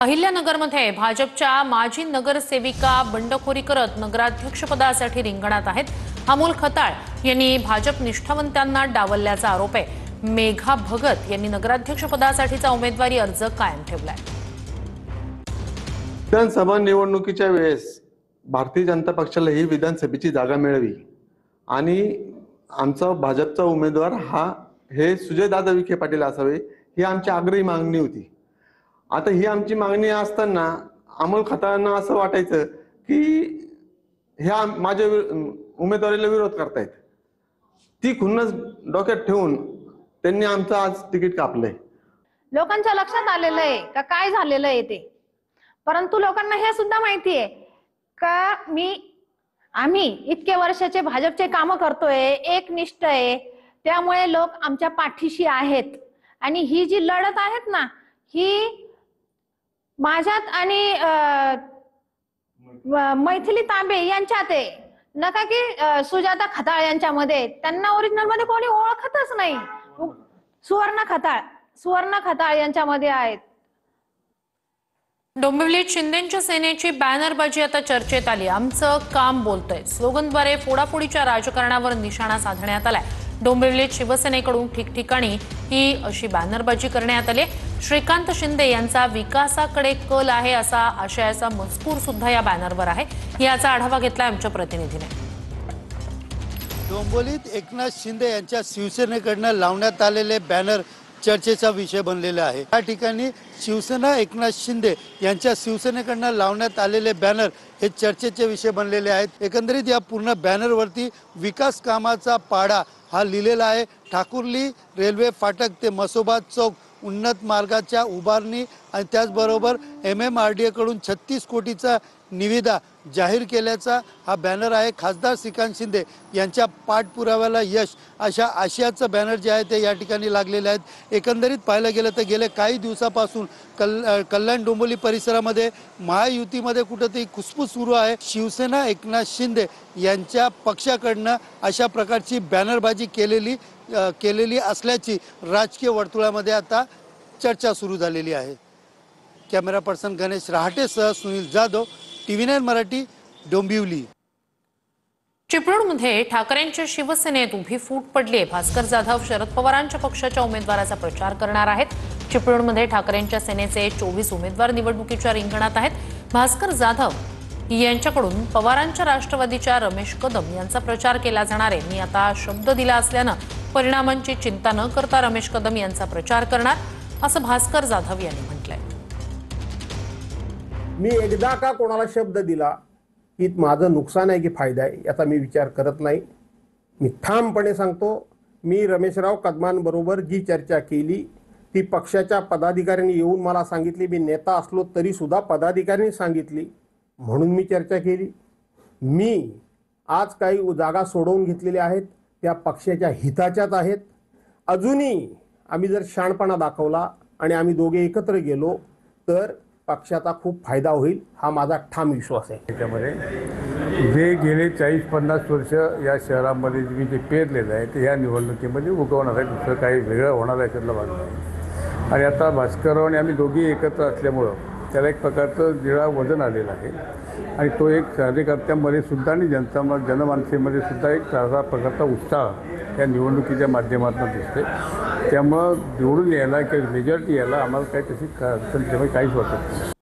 अहिल्यानगरमध्ये भाजपच्या माजी नगरसेविका बंडखोरी करत नगराध्यक्षपदासाठी रिंगणात आहेत। अमोल खताळ यांनी भाजप निष्ठावंतांना डावलल्याचा आरोप आहे। मेघा भगत यांनी नगराध्यक्षपदासाठीचा उमेदवारी अर्ज कायम ठेवलाय। विधानसभा निवडणुकीच्या वेळेस भारतीय जनता पक्षाला ही विधानसभेची जागा मिळावी आणि आमचा भाजपचा उमेदवार हे सुजयदादा विखे पाटील असावे ही आमची आग्रही मागणी होती। आता ही आमची मागणी असताना अमोल खताळांना असं वाटायचं की ह्या माझ्या उमेदवारीला विरोध करतायत। ती खुन्नस डोक्यात ठेवून त्यांनी आमचं आज तिकीट कापलंय। लोकांच्या लक्षात आलेलं आहे का काय झालेलं आहे ते, परंतु लोकांना हे सुद्धा माहिती आहे का आम्ही इतके वर्षाचे भाजपचे काम करतोय, एकनिष्ठ आहे, त्यामुळे लोक आमच्या पाठीशी आहेत। आणि ही जी लढत आहेत ना, ही माझ्यात आणि मैथिली तांबे यांच्यात आहे, नका की सुजाता खताळ यांच्यामध्ये। त्यांना ओरिजिनल मध्ये कोणी ओळखतच नाही। सुवर्ण खताळ यांच्यामध्ये आहेत। डोंबिवलीत शिंदेंच्या सेनेची बॅनरबाजी आता चर्चेत आली। आमचं काम बोलतंय स्लोगनद्वारे फोडाफोडीच्या राजकारणावर निशाणा साधण्यात आलाय। डोंबिवलीत शिवसेनेकडून ठिकठिकाणी ही अशी बॅनरबाजी करण्यात आली। श्रीकांत शिंदे यांचा विकासाकडे कल आहे असा आशयाचा मजकूर सुद्धा या बॅनरवर आहे। याचा आढावा घेतलाय आमच्या प्रतिनिधीने। डोंबिवलीत एकनाथ शिंदे यांच्या शिवसेनेकडून लावण्यात आलेले बॅनर चर्चेचा विषय बनलेला आहे। या ठिकाणी शिवसेना एकनाथ शिंदे यांच्या शिवसेनेकडून लावण्यात आलेले बॅनर हे चर्चेचे विषय बनलेले आहेत। एकंदरीत या पूर्ण बॅनरवरती विकास कामाचा पाडा हा लिहिलेला आहे। ठाकुर्ली रेल्वे फाटक ते मसोबा चौक उन्नत मार्गाच्या उभारणी आणि त्याचबरोबर MMRDA कडून 36 कोटीचा निविदा जाहीर केल्याचा हा बॅनर आहे। खासदार श्रीकांत शिंदे यांच्या पाठपुराव्याला यश अशा आशयाचं बॅनर जे आहे ते या ठिकाणी लागलेले आहेत। एकंदरीत पाहायला गेलं तर गेल्या काही दिवसापासून कल्याण डोंबिवली परिसरामध्ये महायुतीमध्ये कुठेतरी खुसफुस सुरू आहे। शिवसेना एकनाथ शिंदे यांच्या पक्षाकडनं अशा प्रकारची बॅनरबाजी केलेली असल्याची राजकीय वर्तुळामध्ये आता चर्चा सुरू झालेली आहे। कॅमेरा पर्सन गणेश रहाटेसह सुनील जाधव, TV9 मराठी, डोंबिवली। चिपळूणमध्ये ठाकरेंच्या शिवसेनेत उभी फूट पडली आहे। भास्कर जाधव शरद पवारांच्या पक्षाच्या उमेदवाराचा प्रचार करणार आहेत। चिपळूणमध्ये ठाकरेंच्या सेनेचे 24 उमेदवार निवडणुकीच्या रिंगणात आहेत। भास्कर जाधव यांच्याकडून पवारांच्या राष्ट्रवादीच्या रमेश कदम यांचा प्रचार केला जाणार आहे। मी आता शब्द दिला असल्यानं परिणामांची चिंता न करता रमेश कदम यांचा प्रचार करणार असं भास्कर जाधव यांनी म्हटलंय। मी एकदा का कोणाला शब्द दिला की माझं नुकसान आहे की फायदा आहे याचा मी विचार करत नाही। मी ठामपणे सांगतो, मी रमेशराव कदमांबरोबर जी चर्चा केली ती पक्षाच्या पदाधिकाऱ्यांनी येऊन मला सांगितली। मी नेता असलो तरी सुद्धा पदाधिकाऱ्यांनी सांगितली म्हणून मी चर्चा केली। मी आज काही जागा सोडवून घेतलेल्या आहेत त्या पक्षाच्या हिताच्याच आहेत। अजूनही आम्ही जर शहाणपणा दाखवला आणि आम्ही दोघे एकत्र गेलो तर पक्षाचा खूप फायदा होईल हा माझा ठाम विश्वास आहे। त्याच्यामध्ये जे गेले 40-50 वर्ष या शहरामध्ये मी जे पेरलेलं आहे ते ह्या निवडणुकीमध्ये उगवणार आहे। दुसरं काही वेगळं होणार आहे त्यातला भाग नाही। आणि आता भास्करराव आणि आम्ही दोघी एकत्र असल्यामुळं त्याला एक प्रकारचं जिळा वजन आलेलं आहे आणि तो एक कार्यकर्त्यांमध्ये सुद्धा आणि जनमानसेमध्ये सुद्धा एक साधा प्रकारचा उत्साह या निवडणुकीच्या माध्यमातून दिसते। त्यामुळं निवडून यायला किंवा मेजॉरिटी यायला आम्हाला काही तशी काहीच वाटत नाही।